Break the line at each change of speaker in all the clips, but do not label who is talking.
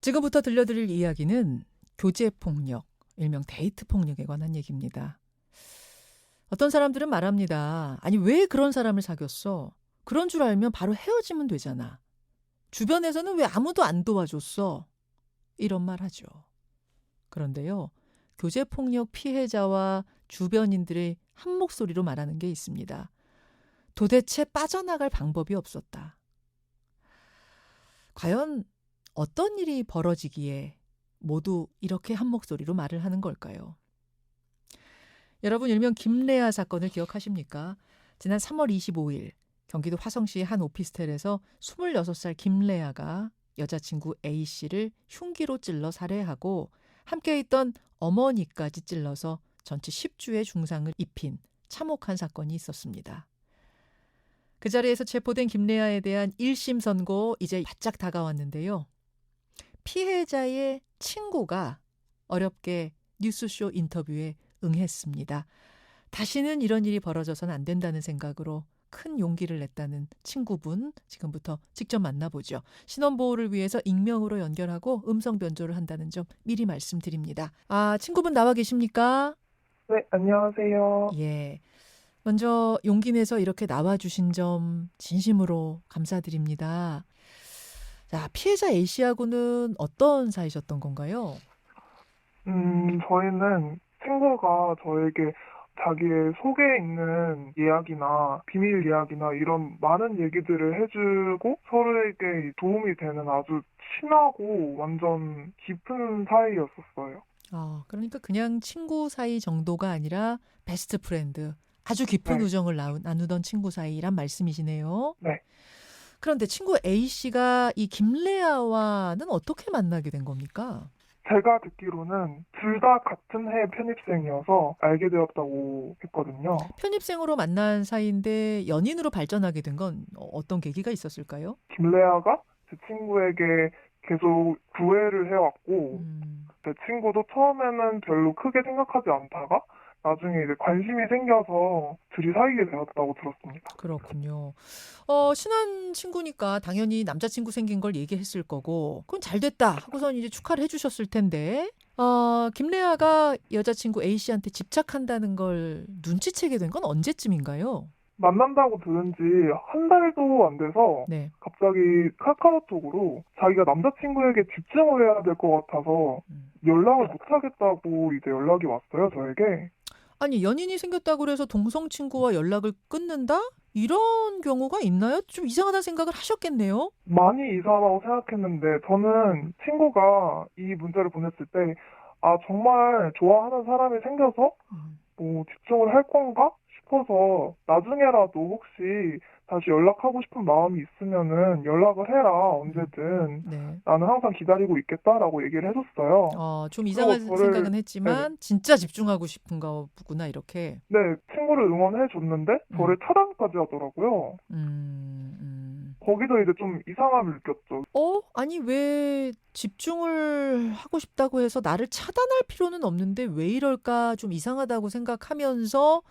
지금부터 들려드릴 이야기는 교제폭력, 일명 데이트폭력에 관한 얘기입니다. 어떤 사람들은 말합니다. 아니, 왜 그런 사람을 사귀었어? 그런 줄 알면 바로 헤어지면 되잖아. 주변에서는 왜 아무도 안 도와줬어? 이런 말 하죠. 그런데요, 교제폭력 피해자와 주변인들의 한 목소리로 말하는 게 있습니다. 도대체 빠져나갈 방법이 없었다. 과연 어떤 일이 벌어지기에 모두 이렇게 한 목소리로 말을 하는 걸까요? 여러분 일명 김레아 사건을 기억하십니까? 지난 3월 25일 경기도 화성시의 한 오피스텔에서 26살 김레아가 여자친구 A씨를 흉기로 찔러 살해하고 함께 있던 어머니까지 찔러서 전치 10주의 중상을 입힌 참혹한 사건이 있었습니다. 그 자리에서 체포된 김레아에 대한 1심 선고 이제 바짝 다가왔는데요. 피해자의 친구가 어렵게 뉴스쇼 인터뷰에 응했습니다. 다시는 이런 일이 벌어져서는 안 된다는 생각으로 큰 용기를 냈다는 친구분 지금부터 직접 만나보죠. 신원보호를 위해서 익명으로 연결하고 음성 변조를 한다는 점 미리 말씀드립니다. 친구분 나와 계십니까?
네, 안녕하세요.
예. 먼저 용기 내서 이렇게 나와주신 점 진심으로 감사드립니다. 자, 피해자 A씨하고는 어떤 사이셨던 건가요?
저희는 친구가 저에게 자기의 속에 있는 이야기나 비밀 이야기나 이런 많은 얘기들을 해주고 서로에게 도움이 되는 아주 친하고 완전 깊은 사이였었어요.
그러니까 그냥 친구 사이 정도가 아니라 베스트 프렌드, 아주 깊은
네,
우정을 나누던 친구 사이란 말씀이시네요.
네.
그런데 친구 A씨가 이 김레아와는 어떻게 만나게 된 겁니까?
제가 듣기로는 둘 다 같은 해 편입생이어서 알게 되었다고 했거든요.
편입생으로 만난 사이인데 연인으로 발전하게 된 건 어떤 계기가 있었을까요?
김레아가 제 친구에게 계속 구애를 해왔고,
음,
제 친구도 처음에는 별로 크게 생각하지 않다가 나중에 이제 관심이 생겨서 둘이 사귀게 되었다고 들었습니다.
그렇군요. 친한 친구니까 당연히 남자친구 생긴 걸 얘기했을 거고, 그건 잘 됐다 하고선 이제 축하를 해주셨을 텐데, 김레아가 여자친구 A씨한테 집착한다는 걸 눈치채게 된 건 언제쯤인가요?
만난다고 들은 지 한 달도 안 돼서
네.
갑자기 카카오톡으로 자기가 남자친구에게 집중을 해야 될 것 같아서
음.
연락을 못 하겠다고 이제 연락이 왔어요, 저에게.
아니, 연인이 생겼다고 그래서 동성 친구와 연락을 끊는다? 이런 경우가 있나요? 좀 이상하다는 생각을 하셨겠네요?
많이 이상하다고 생각했는데 저는 친구가 이 문자를 보냈을 때 정말 좋아하는 사람이 생겨서
음.
뭐 집중을 할 건가 싶어서 나중에라도 혹시 다시 연락하고 싶은 마음이 있으면은 연락을 해라 언제든
네.
나는 항상 기다리고 있겠다라고 얘기를 해줬어요.
좀
그리고
이상한
저를
생각은
네,
했지만 진짜 집중하고 싶은가 보구나 이렇게.
네 친구를 응원해 줬는데
음.
저를 차단까지 하더라고요.
음. 음.
거기서 이제 좀 이상함을 느꼈죠.
아니 왜 집중을 하고 싶다고 해서 나를 차단할 필요는 없는데 왜 이럴까 좀 이상하다고 생각하면서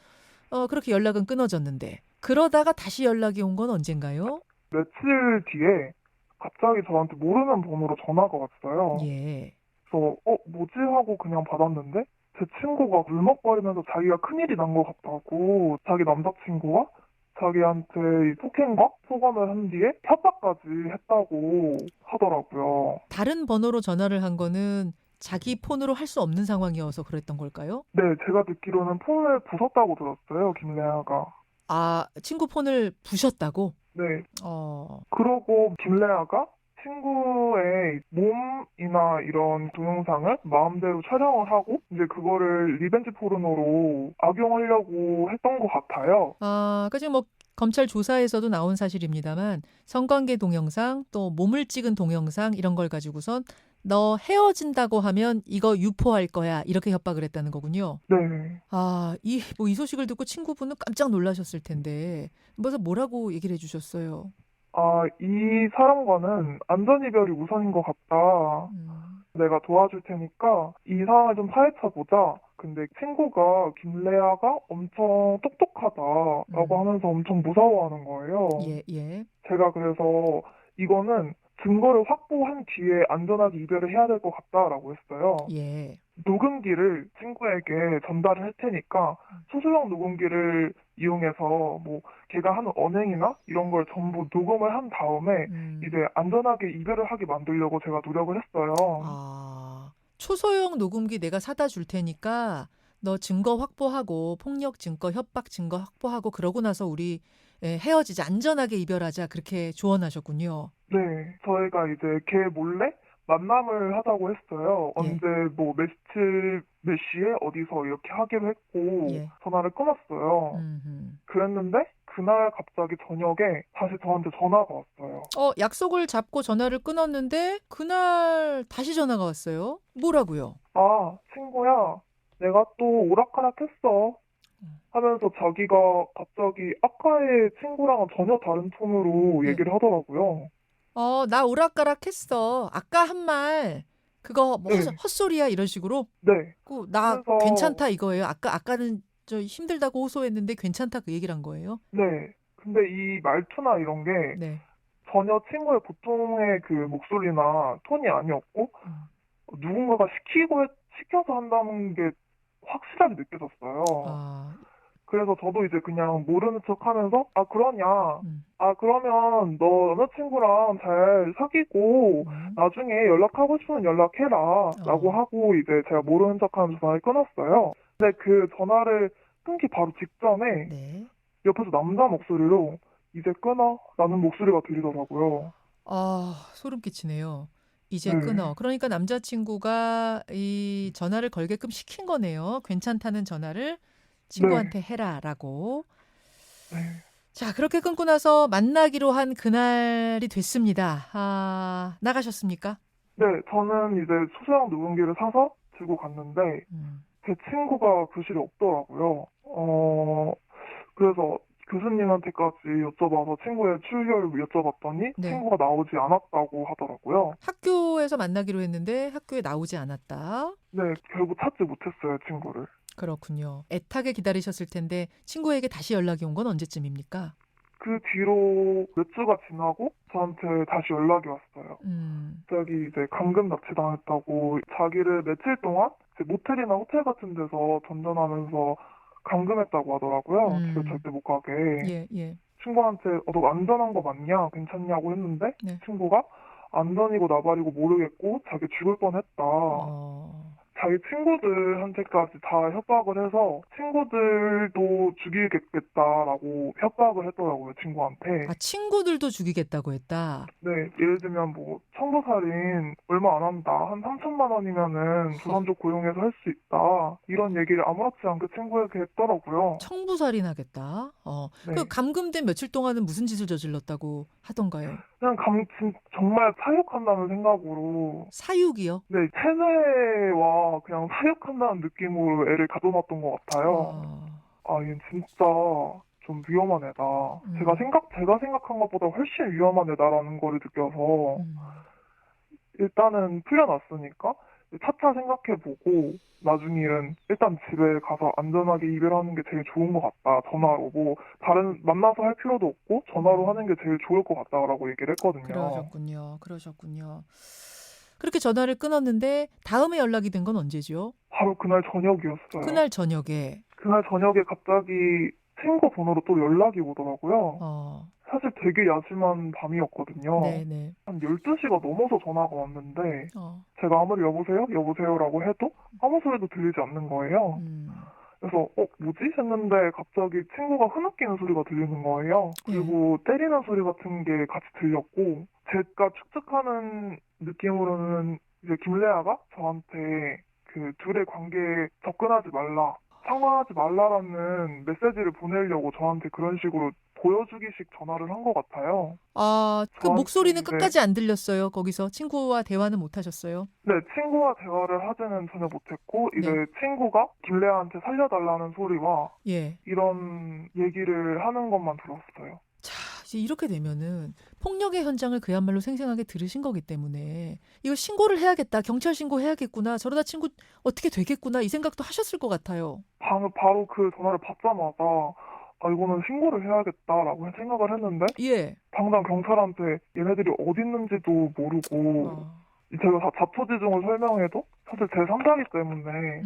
그렇게 연락은 끊어졌는데 그러다가 다시 연락이 온 건 언젠가요?
며칠 뒤에 갑자기 저한테 모르는 번호로 전화가 왔어요.
예.
그래서 뭐지 하고 그냥 받았는데 제 친구가 울먹거리면서 자기가 큰일이 난 것 같다고 자기 남자친구가 자기한테 이 폭행과 소감을 한 뒤에 협박까지 했다고 하더라고요.
다른 번호로 전화를 한 거는 자기 폰으로 할 수 없는 상황이어서 그랬던 걸까요?
네, 제가 듣기로는 폰을 부쉈다고 들었어요, 김래아가.
친구 폰을 부셨다고?
네,
어.
그러고 김래아가 친구의 몸이나 이런 동영상을 마음대로 촬영을 하고 이제 그거를 리벤지 포르노로 악용하려고 했던 것 같아요.
그 지금 뭐 검찰 조사에서도 나온 사실입니다만 성관계 동영상 또 몸을 찍은 동영상 이런 걸 가지고선 너 헤어진다고 하면 이거 유포할 거야 이렇게 협박을 했다는 거군요.
네.
이 소식을 듣고 친구분은 깜짝 놀라셨을 텐데 그래서 뭐라고 얘기를 해주셨어요?
이 사람과는 안전이별이 우선인 것 같다.
음.
내가 도와줄 테니까 이 상황을 좀 파헤쳐 보자. 근데 친구가 김래아가 엄청 똑똑하다라고
음.
하면서 엄청 무서워하는 거예요.
예, 예.
제가 그래서 이거는 증거를 확보한 뒤에 안전하게 이별을 해야 될 것 같다라고 했어요.
예.
녹음기를 친구에게 전달을 할 테니까 소수영 녹음기를 이용해서 뭐 걔가 하는 언행이나 이런 걸 전부 녹음을 한 다음에 이제 안전하게 이별을 하게 만들려고 제가 노력을 했어요.
아, 초소형 녹음기 내가 사다 줄 테니까 너 증거 확보하고 폭력 증거, 협박 증거 확보하고 그러고 나서 우리 헤어지자, 안전하게 이별하자 그렇게 조언하셨군요.
네, 저희가 이제 걔 몰래 만남을 하자고 했어요.
예.
언제 뭐 며칠 몇 시에 어디서 이렇게 하기로 했고
예.
전화를 끊었어요.
음흠.
그랬는데 그날 갑자기 저녁에 다시 저한테 전화가 왔어요.
약속을 잡고 전화를 끊었는데 그날 다시 전화가 왔어요. 뭐라고요?
아, 친구야, 내가 또 오락가락했어. 하면서 자기가 갑자기 아까의 친구랑은 전혀 다른 톤으로
예.
얘기를 하더라고요.
나 오락가락했어. 아까 한 말 그거 뭐
네,
헛소리야 이런 식으로.
네.
나
그래서
괜찮다 이거예요. 아까는 저 힘들다고 호소했는데 괜찮다 그 얘기를 한 거예요.
네. 근데 이 말투나 이런 게
네.
전혀 친구의 보통의 그 목소리나 톤이 아니었고
음.
누군가가 시켜서 한다는 게 확실하게 느껴졌어요.
아,
그래서 저도 이제 그냥 모르는 척 하면서 아, 그러냐.
음,
아, 그러면 너 여자친구랑 잘 사귀고
음.
나중에 연락하고 싶으면 연락해라 라고 하고 이제 제가 모르는 척 하면서 전화를 끊었어요. 근데 그 전화를 끊기 바로 직전에
네.
옆에서 남자 목소리로 이제 끊어 라는 목소리가 들리더라고요.
소름 끼치네요. 이제
네.
끊어. 그러니까 남자친구가 이 전화를 걸게끔 시킨 거네요. 괜찮다는 전화를
네.
친구한테 해라라고.
네.
자, 그렇게 끊고 나서 만나기로 한 그날이 됐습니다. 나가셨습니까?
네, 저는 이제 수소형 누군기를 사서 들고 갔는데
음,
제 친구가 교실에 없더라고요. 그래서 교수님한테까지 여쭤봐서 친구의 출결을 여쭤봤더니
네.
친구가 나오지 않았다고 하더라고요.
학교에서 만나기로 했는데 학교에 나오지 않았다.
네, 결국 찾지 못했어요, 친구를.
그렇군요. 애타게 기다리셨을 텐데 친구에게 다시 연락이 온 건 언제쯤입니까?
그 뒤로 몇 주가 지나고 저한테 다시 연락이 왔어요.
음,
갑자기 이제 감금 납치당했다고 자기를 며칠 동안 이제 모텔이나 호텔 같은 데서 전전하면서 감금했다고 하더라고요. 집에
음,
절대 못 가게.
예, 예,
친구한테 너 안전한 거 맞냐? 괜찮냐고 했는데
네.
친구가 안전이고 나발이고 모르겠고 자기 죽을 뻔했다.
어,
자기 친구들한테까지 다 협박을 해서 친구들도 죽이겠다라고 협박을 했더라고요, 친구한테.
친구들도 죽이겠다고 했다.
네, 예를 들면 뭐 청부살인 얼마 안 한다. 한 3천만 원이면은 조선족 고용해서 할 수 있다. 이런 얘기를 아무렇지 않게 친구에게 했더라고요.
청부살인하겠다. 그
네.
감금된 며칠 동안은 무슨 짓을 저질렀다고 하던가요?
그냥 정말 사육한다는 생각으로
사육이요?
네, 체내와 그냥 사육한다는 느낌으로 애를 가둬놨던 것 같아요.
아,
아, 얘는 진짜 좀 위험한 애다. 제가
음,
생각한 것보다 훨씬 위험한 애다라는 거를 느껴서
음.
일단은 풀려났으니까 차차 생각해보고 나중 일은 일단 집에 가서 안전하게 이별하는 게 제일 좋은 것 같다. 전화로 뭐 다른 만나서 할 필요도 없고 전화로 하는 게 제일 좋을 것 같다라고 얘기를 했거든요.
그러셨군요. 그렇게 전화를 끊었는데 다음에 연락이 된 건 언제죠?
바로 그날 저녁이었어요.
그날 저녁에.
그날 저녁에 갑자기 친구 번호로 또 연락이 오더라고요.
어,
사실 되게 야심한 밤이었거든요.
네네.
한 12시가 넘어서 전화가 왔는데
어,
제가 아무리 여보세요? 여보세요라고 해도 아무 소리도 들리지 않는 거예요.
음,
그래서 뭐지? 했는데 갑자기 친구가 흐느끼는 소리가 들리는 거예요.
예.
그리고 때리는 소리 같은 게 같이 들렸고 제가 추측하는 느낌으로는 이제 김래아가 저한테 그 둘의 관계에 접근하지 말라, 상관하지 말라라는 메시지를 보내려고 저한테 그런 식으로 보여주기식 전화를 한 것 같아요.
그 목소리는
저한테, 네,
끝까지 안 들렸어요. 거기서 친구와 대화는 못 하셨어요.
네, 친구와 대화를 하지는 전혀 못했고, 이제
네.
친구가 김래아한테 살려달라는 소리와
예.
이런 얘기를 하는 것만 들었어요.
자, 이제 이렇게 되면은 폭력의 현장을 그야말로 생생하게 들으신 거기 때문에 이거 신고를 해야겠다. 경찰 신고해야겠구나. 저러다 친구 어떻게 되겠구나. 이 생각도 하셨을 것 같아요.
바로 그 전화를 받자마자 아, 이거는 신고를 해야겠다라고 생각을 했는데
예.
당장 경찰한테 얘네들이 어디 있는지도 모르고
어.
제가 다 자초지종을 설명해도 사실 제 3자이기 때문에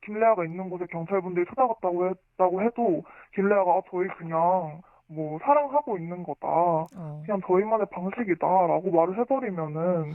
김래아가 있는 곳에 경찰분들이 찾아갔다고 해도 김래아가 아, 저희 그냥 뭐 사랑하고 있는 거다.
어.
그냥 저희만의 방식이다라고 말을 해버리면은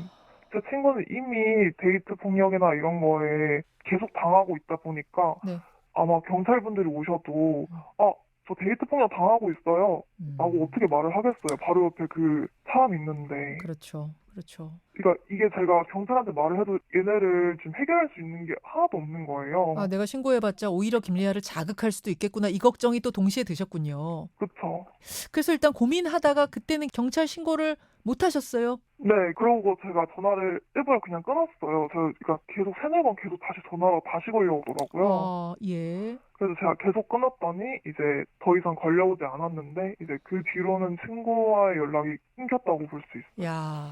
제 친구는 이미 데이트 폭력이나 이런 거에 계속 당하고 있다 보니까
네.
아마 경찰분들이 오셔도 아, 저 데이트 폭력 당하고 있어요. 라고 어떻게 말을 하겠어요. 바로 옆에 그 사람 있는데.
그렇죠. 그렇죠.
그러니까 이게 제가 경찰한테 말을 해도 얘네를 지금 해결할 수 있는 게 하나도 없는 거예요.
아, 내가 신고해봤자 오히려 김리아를 자극할 수도 있겠구나. 이 걱정이 또 동시에 드셨군요.
그쵸.
그래서 일단 고민하다가 그때는 경찰 신고를 못 하셨어요.
네, 그러고 제가 전화를 일부러 그냥 끊었어요. 그러니까 계속 세네 번 계속 다시 전화가 다시 걸려오더라고요.
예.
그래서 제가 계속 끊었더니 이제 더 이상 걸려오지 않았는데 이제 그 뒤로는 친구와의 연락이 끊겼다고 볼 수 있어요.
야,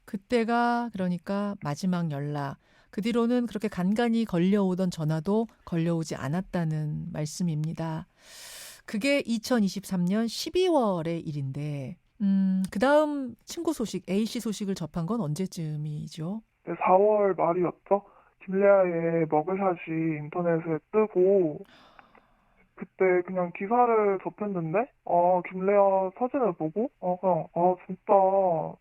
그때가 그러니까 마지막 연락. 그 뒤로는 그렇게 간간히 걸려오던 전화도 걸려오지 않았다는 말씀입니다. 그게 2023년 12월의 일인데, 그 다음 친구 소식, A씨 소식을 접한 건 언제쯤이죠?
네, 4월 말이었죠. 김래아의 머그샷이 인터넷에 뜨고 그때 그냥 기사를 접했는데 김래아 사진을 보고 그냥 진짜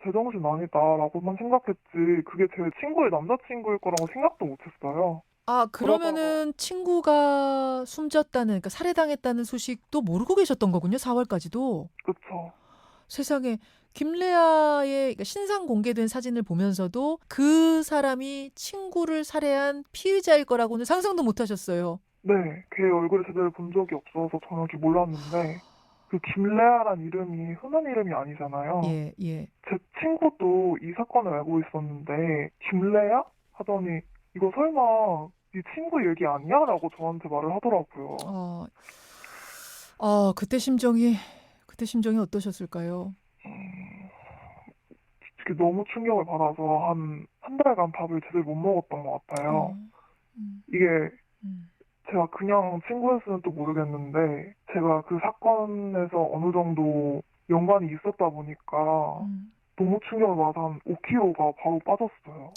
제정신 아니다라고만 생각했지 그게 제 친구의 남자친구일 거라고 생각도 못했어요.
아,
그러다가
그러면은 친구가 숨졌다는, 그러니까 살해당했다는 소식도 모르고 계셨던 거군요, 4월까지도.
그쵸.
세상에, 김레아의 그러니까 신상 공개된 사진을 보면서도 그 사람이 친구를 살해한 피의자일 거라고는 상상도 못 하셨어요.
네, 걔 얼굴을 제대로 본 적이 없어서 정확히 몰랐는데 그 김래아란 이름이 흔한 이름이 아니잖아요.
예, 예.
제 친구도 이 사건을 알고 있었는데 김래아? 하더니 이거 설마 네 친구 얘기 아니야? 라고 저한테 말을 하더라고요.
그때 심정이 어떠셨을까요?
솔직히 너무 충격을 받아서 한 달간 밥을 제대로 못 먹었던 것 같아요.
음,
이게
음,
제가 그냥 친구였으면 또 모르겠는데 제가 그 사건에서 어느 정도 연관이 있었다 보니까 너무 충격을 받아서 한 5kg가 바로 빠졌어요.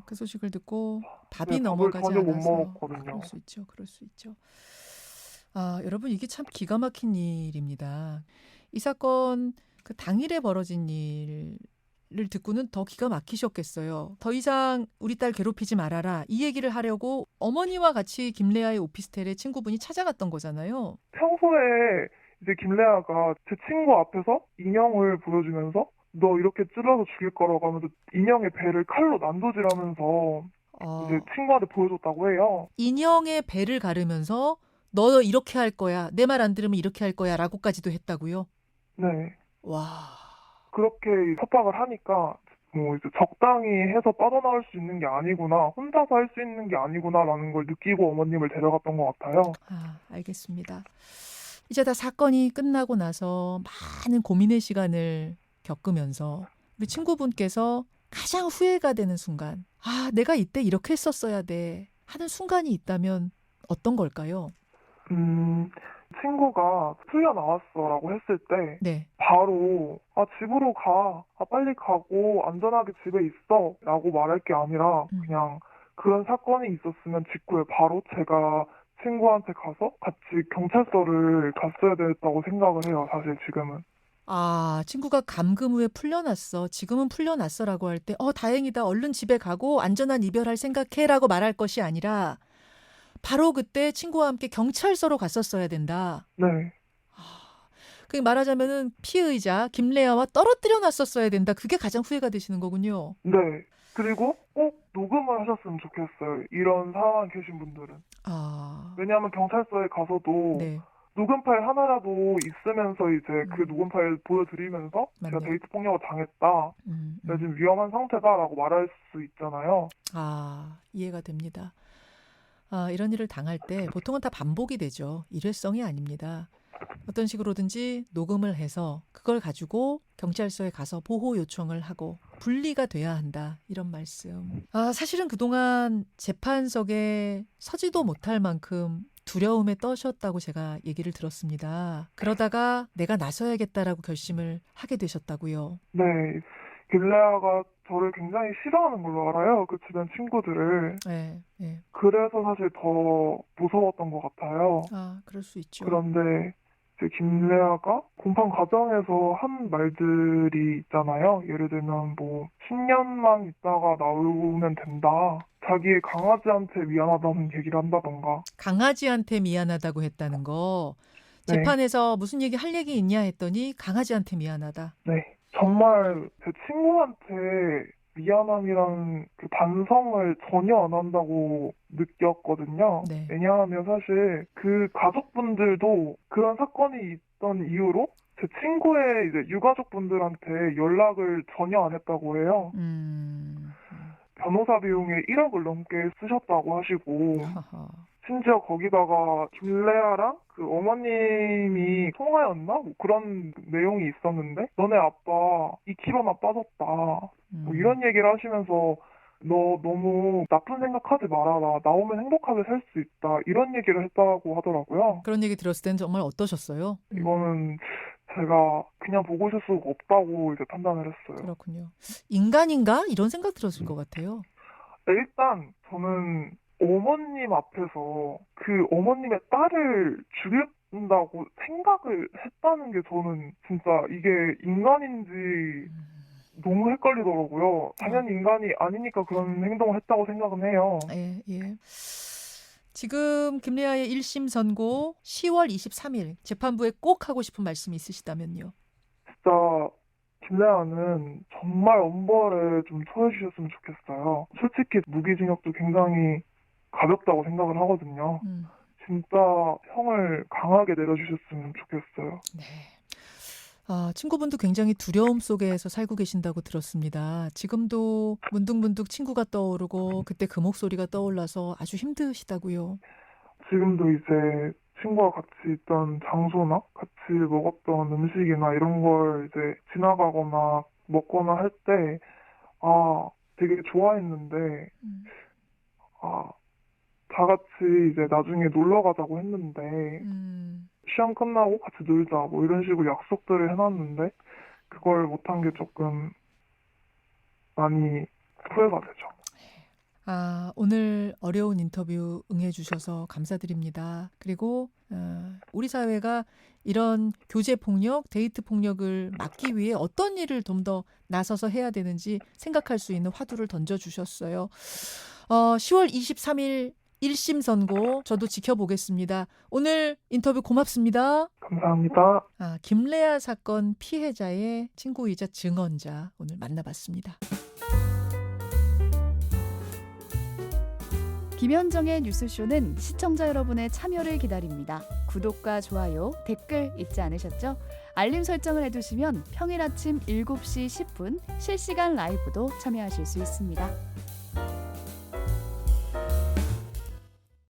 그 소식을 듣고
네,
밥이
밥을
넘어가지
전혀 못
않아서
먹었거든요.
그럴 수 있죠. 그럴 수 있죠. 여러분 이게 참 기가 막힌 일입니다. 이 사건 그 당일에 벌어진 일을 듣고는 더 기가 막히셨겠어요. 더 이상 우리 딸 괴롭히지 말아라. 이 얘기를 하려고 어머니와 같이 김래아의 오피스텔에 친구분이 찾아갔던 거잖아요.
평소에 이제 김래아가 제 친구 앞에서 인형을 보여주면서 너 이렇게 찔러서 죽일 거라고 하면서 인형의 배를 칼로 난도질하면서 이제 친구한테 보여줬다고 해요.
인형의 배를 가르면서 너 이렇게 할 거야. 내 말 안 들으면 이렇게 할 거야. 라고까지도 했다고요?
네.
와.
그렇게 협박을 하니까 뭐 이제 적당히 해서 빠져나올 수 있는 게 아니구나, 혼자서 할 수 있는 게 아니구나라는 걸 느끼고 어머님을 데려갔던 것 같아요.
알겠습니다. 이제 다 사건이 끝나고 나서 많은 고민의 시간을 겪으면서 우리 친구분께서 가장 후회가 되는 순간, 내가 이때 이렇게 했었어야 돼 하는 순간이 있다면 어떤 걸까요?
친구가 풀려 나왔어라고 했을 때
네.
바로 집으로 가, 빨리 가고 안전하게 집에 있어라고 말할 게 아니라 그냥 그런 사건이 있었으면 직후에 바로 제가 친구한테 가서 같이 경찰서를 갔어야 됐다고 생각을 해요. 사실 지금은.
친구가 감금 후에 풀려났어. 지금은 풀려났어라고 할 때, 다행이다. 얼른 집에 가고 안전한 이별할 생각해라고 말할 것이 아니라 바로 그때 친구와 함께 경찰서로 갔었어야 된다.
네.
그게 말하자면은 피의자 김래아와 떨어뜨려 놨었어야 된다. 그게 가장 후회가 되시는 거군요.
네. 그리고 꼭 녹음을 하셨으면 좋겠어요. 이런 상황에 계신 분들은. 왜냐하면 경찰서에 가서도
네.
녹음 파일 하나라도 있으면서 이제 그 녹음 파일 보여드리면서 제가
맞네.
데이트 폭력을 당했다. 내가 지금 위험한 상태다라고 말할 수 있잖아요.
이해가 됩니다. 이런 일을 당할 때 보통은 다 반복이 되죠. 일회성이 아닙니다. 어떤 식으로든지 녹음을 해서 그걸 가지고 경찰서에 가서 보호 요청을 하고 분리가 돼야 한다. 이런 말씀. 사실은 그동안 재판석에 서지도 못할 만큼 두려움에 떠셨다고 제가 얘기를 들었습니다. 그러다가 내가 나서야겠다라고 결심을 하게 되셨다고요.
네. 길레아가 저를 굉장히 싫어하는 걸로 알아요. 그 주변 친구들을.
네, 네.
그래서 사실 더 무서웠던 것 같아요.
아, 그럴 수 있죠.
그런데 이제 김레아가 공판 과정에서 한 말들이 있잖아요. 예를 들면 뭐 10년만 있다가 나오면 된다. 자기의 강아지한테 미안하다는 얘기를 한다던가.
강아지한테 미안하다고 했다는 거.
네.
재판에서 무슨 얘기 할 얘기 있냐 했더니 강아지한테 미안하다.
네. 정말 제 친구한테 미안함이란 그 반성을 전혀 안 한다고 느꼈거든요.
네.
왜냐하면 사실 그 가족분들도 그런 사건이 있던 이유로 제 친구의 이제 유가족분들한테 연락을 전혀 안 했다고 해요. 변호사 비용에 1억을 넘게 쓰셨다고 하시고,
하하.
심지어 거기다가 김레아랑 그 어머님이 통화였나? 뭐 그런 내용이 있었는데, 너네 아빠 2kg나 빠졌다. 뭐 이런 얘기를 하시면서, 너 너무 나쁜 생각하지 말아라. 나오면 행복하게 살 수 있다. 이런 얘기를 했다고 하더라고요.
그런 얘기 들었을 때는 정말 어떠셨어요?
이거는 제가 그냥 보고 있을 수가 없다고 이제 판단을 했어요.
그렇군요. 인간인가? 이런 생각 들었을 것 같아요.
네, 일단 저는 어머님 앞에서 그 어머님의 딸을 죽인다고 생각을 했다는 게 저는 진짜 이게 인간인지 너무 헷갈리더라고요. 당연히 인간이 아니니까 그런 행동을 했다고 생각은 해요.
예, 예. 지금 김레아의 1심 선고 10월 23일 재판부에 꼭 하고 싶은 말씀이 있으시다면요.
진짜 김래아는 정말 엄벌에 좀 처해주셨으면 좋겠어요. 솔직히 무기징역도 굉장히 가볍다고 생각을 하거든요. 진짜 형을 강하게 내려주셨으면 좋겠어요.
네. 아, 친구분도 굉장히 두려움 속에서 살고 계신다고 들었습니다. 지금도 문득문득 친구가 떠오르고 그때 그 목소리가 떠올라서 아주 힘드시다고요.
지금도 이제 친구와 같이 있던 장소나 같이 먹었던 음식이나 이런 걸 이제 지나가거나 먹거나 할 때, 아, 되게 좋아했는데, 다 같이 이제 나중에 놀러 가자고 했는데, 시험 끝나고 같이 놀자, 뭐 이런 식으로 약속들을 해놨는데, 그걸 못한 게 조금 많이 후회가 되죠.
아, 오늘 어려운 인터뷰 응해주셔서 감사드립니다. 그리고 우리 사회가 이런 교제 폭력, 데이트 폭력을 막기 위해 어떤 일을 좀 더 나서서 해야 되는지 생각할 수 있는 화두를 던져주셨어요. 10월 23일 1심 선고 저도 지켜보겠습니다. 오늘 인터뷰 고맙습니다.
감사합니다.
김레아 사건 피해자의 친구이자 증언자 오늘 만나봤습니다.
김현정의 뉴스쇼는 시청자 여러분의 참여를 기다립니다. 구독과 좋아요, 댓글 잊지 않으셨죠? 알림 설정을 해두시면 평일 아침 7시 10분 실시간 라이브도 참여하실 수 있습니다.